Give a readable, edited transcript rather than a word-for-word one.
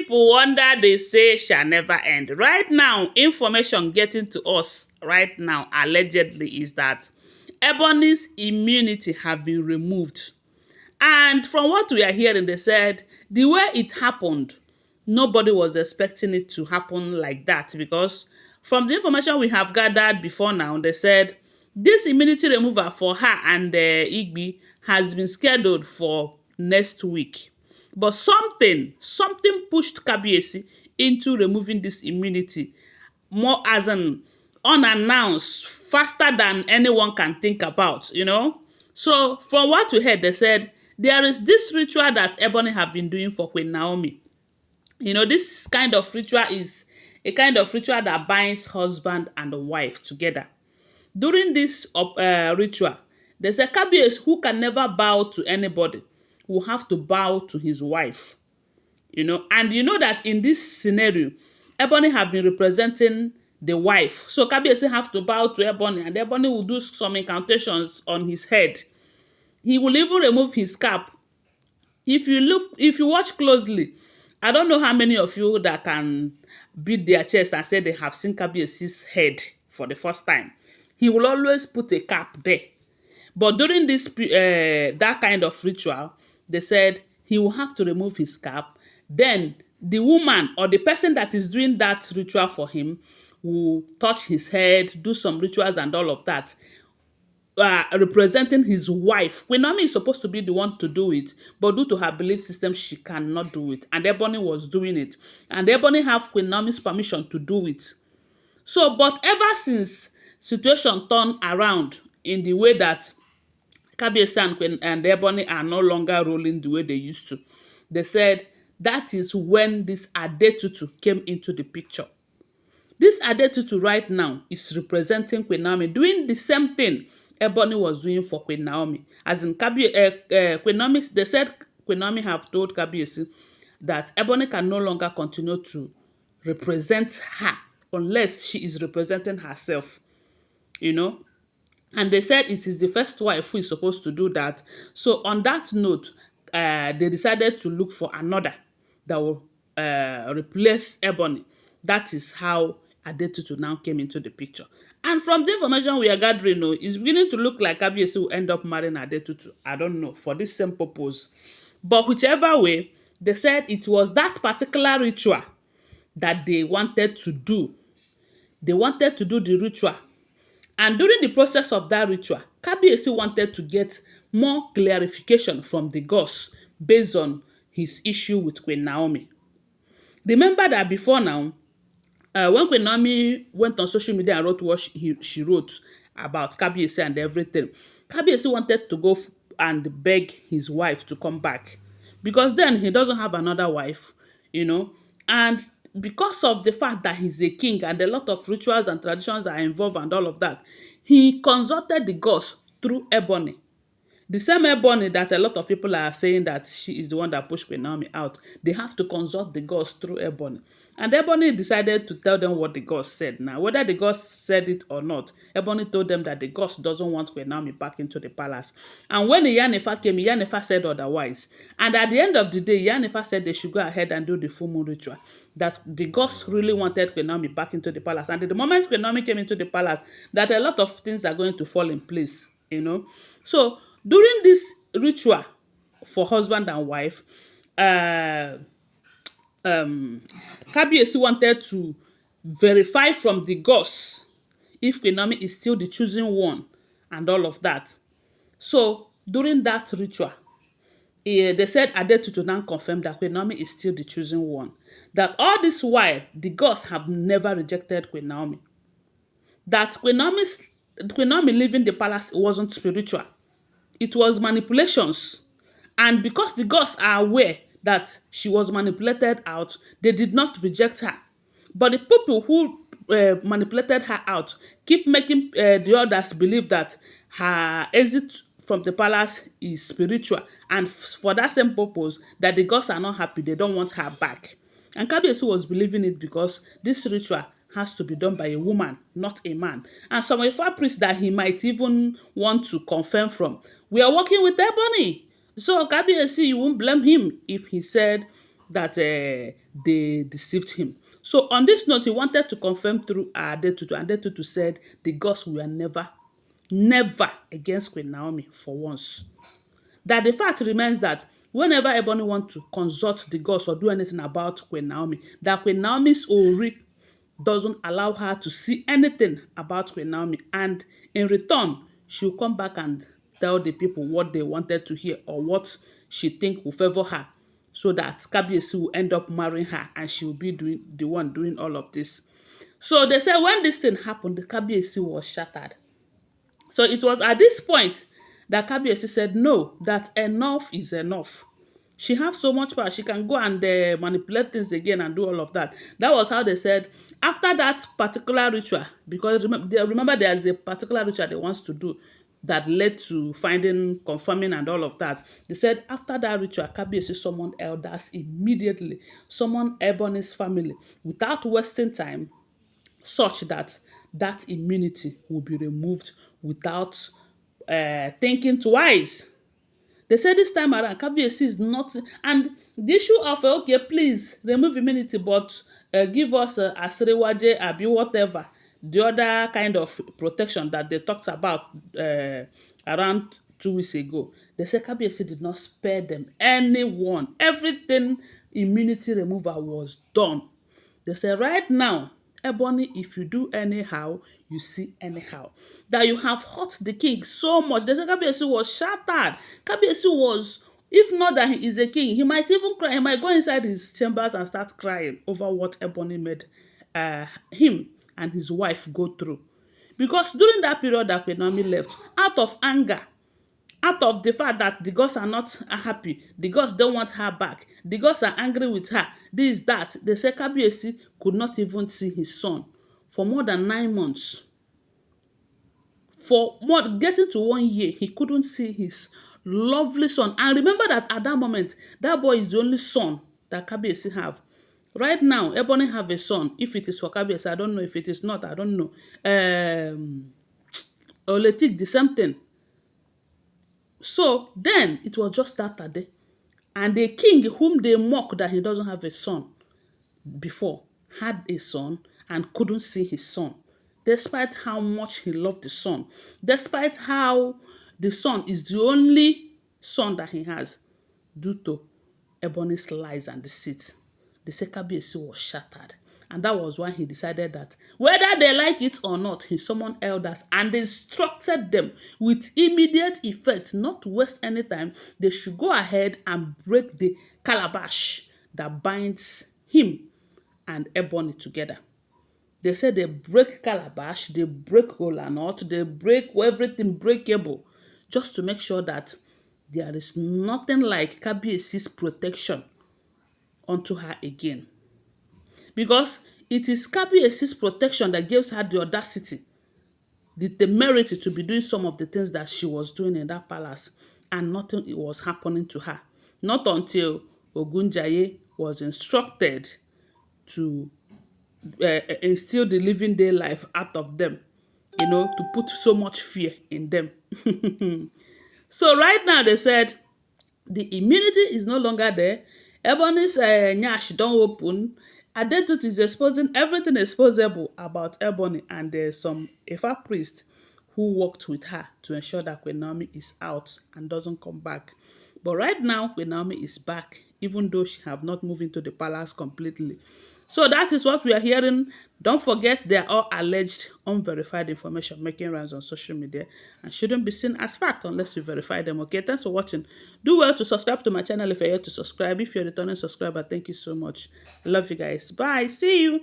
people wonder they say shall never end. Right now, information getting to us right now, allegedly, is that Ebony's immunity have been removed. And from what we are hearing, they said the way it happened, nobody was expecting it to happen like that, because from the information we have gathered before now, they said this immunity removal for her and Igbi has been scheduled for next week. But something pushed Kabiesi into removing this immunity more as an unannounced, faster than anyone can think about. So from what we heard, they said there is this ritual that Ebony have been doing for Queen Naomi. This kind of ritual is a kind of ritual that binds husband and wife together. During this ritual, there's a Kabiyesi who can never bow to anybody, will have to bow to his wife. And you know that in this scenario, Ebony have been representing the wife. So Kabiyesi have to bow to Ebony, and Ebony will do some incantations on his head. He will even remove his cap. If you watch closely, I don't know how many of you that can beat their chest and say they have seen Kabiyesi's head for the first time. He will always put a cap there. But during this that kind of ritual, they said he will have to remove his cap. Then the woman or the person that is doing that ritual for him will touch his head, do some rituals and all of that, representing his wife. Queen Naomi is supposed to be the one to do it, but due to her belief system, she cannot do it. And Ebony was doing it. And Ebony have Queen Naomi's permission to do it. So, but ever since situation turned around in the way that Kabiyesi and Ebony are no longer rolling the way they used to, they said that is when this Adetutu came into the picture. This Adetutu right now is representing Queen Naomi, doing the same thing Ebony was doing for Queen Naomi. As in Queen Naomi, they said Queen Naomi have told Kabiyesi that Ebony can no longer continue to represent her unless she is representing herself. And they said it is the first wife who is supposed to do that. So on that note, they decided to look for another that will replace Ebony. That is how Adetutu now came into the picture. And from the information we are gathering, it's beginning to look like Kabiyesi will end up marrying Adetutu. I don't know, for this same purpose. But whichever way, they said it was that particular ritual that they wanted to do. They wanted to do the ritual. And during the process of that ritual, Kabiyesi wanted to get more clarification from the gods based on his issue with Queen Naomi. Remember that before now, when Queen Naomi went on social media and wrote what she wrote about Kabiyesi and everything, Kabiyesi wanted to go and beg his wife to come back, because then he doesn't have another wife, and because of the fact that he's a king and a lot of rituals and traditions are involved and all of that, he consulted the gods through Ebony. The same Ebony that a lot of people are saying that she is the one that pushed Queen Naomi out. They have to consult the gods through Ebony. And Ebony decided to tell them what the gods said. Now, whether the gods said it or not, Ebony told them that the gods doesn't want Queen Naomi back into the palace. And when Iyanifa came, Iyanifa said otherwise. And at the end of the day, Iyanifa said they should go ahead and do the full moon ritual. That the gods really wanted Queen Naomi back into the palace. And the moment Queen Naomi came into the palace, that a lot of things are going to fall in place, So, during this ritual for husband and wife, Kabiyesi wanted to verify from the gods if Queen Naomi is still the chosen one and all of that. So during that ritual, they said Adetutu now confirmed that Queen Naomi is still the chosen one. That all this while, the gods have never rejected Queen Naomi. That Queen Naomi leaving the palace wasn't spiritual. It was manipulations. And because the gods are aware that she was manipulated out, they did not reject her. But the people who manipulated her out keep making the others believe that her exit from the palace is spiritual. And for that same purpose, that the gods are not happy, they don't want her back. And Kabiyesi was believing it because this ritual has to be done by a woman, not a man. And some Ifa priests that he might even want to confirm from, we are working with Ebony. So Kabiyesi, you won't blame him if he said that they deceived him. So on this note, he wanted to confirm through Adetutu, and Adetutu said the gods were never against Queen Naomi for once. That the fact remains that whenever Ebony want to consult the gods or do anything about Queen Naomi, that Queen Naomi's Ori doesn't allow her to see anything about Queen Naomi, and in return, she'll come back and tell the people what they wanted to hear or what she think will favor her, so that Kabiyesi will end up marrying her and she will be doing the one doing all of this. So they say when this thing happened, the Kabiyesi was shattered. So it was at this point that Kabiyesi said, no, that enough is enough. She has so much power. She can go and manipulate things again and do all of that. That was how they said, after that particular ritual, because remember there is a particular ritual they wants to do that led to finding, confirming, and all of that. They said after that ritual, Kabiyesi summoned elders immediately, summoned Ebony's family without wasting time, such that that immunity will be removed without thinking twice. They say this time around, Kabiyesi is not, and the issue of okay, please remove immunity, but give us Asirewaje, Abi, whatever, the other kind of protection that they talked about around 2 weeks ago. They say Kabiyesi did not spare them anyone. Everything immunity removal was done. They say right now, Ebony, if you do anyhow, you see anyhow. That you have hurt the king so much. They say Kabiyesi was shattered. Kabiyesi was, if not that he is a king, he might even cry. He might go inside his chambers and start crying over what Ebony made him and his wife go through. Because during that period that Queen Naomi left, out of anger, out of the fact that the gods are not happy, the gods don't want her back, the gods are angry with her, this, that. They say Kabiyesi could not even see his son for more than 9 months. For more, getting to 1 year, he couldn't see his lovely son. And remember that at that moment, that boy is the only son that Kabiyesi have. Right now, Ebony have a son. If it is for Kabiyesi, I don't know. If it is not, I don't know. Oletik, the same thing. So then it was just that day. And the king whom they mock that he doesn't have a son before had a son and couldn't see his son. Despite how much he loved the son. Despite how the son is the only son that he has due to Ebony's lies and deceit. The Kabiyesi was shattered. And that was why he decided that whether they like it or not, he summoned elders and instructed them with immediate effect, not to waste any time. They should go ahead and break the calabash that binds him and Ebony together. They said they break calabash, they break kola nut, they break everything breakable, just to make sure that there is nothing like Kabiyesi's protection unto her again. Because it is Kabiyesi's protection that gives her the audacity, the temerity to be doing some of the things that she was doing in that palace, and nothing was happening to her. Not until Ogunjaye was instructed to instill the living day life out of them, to put so much fear in them. So right now they said the immunity is no longer there. Ebony's nyash don't open. Adetutu is exposing everything exposable about Ebony, and there's some Ifa priest who worked with her to ensure that Queen Naomi is out and doesn't come back. But right now, Queen Naomi is back, even though she have not moved into the palace completely. So that is what we are hearing. Don't forget, they are all alleged, unverified information making rounds on social media and shouldn't be seen as fact unless you verify them. Okay, thanks for watching. Do well to subscribe to my channel if you're here to subscribe. If you're a returning subscriber, thank you so much. I love you guys. Bye. See you.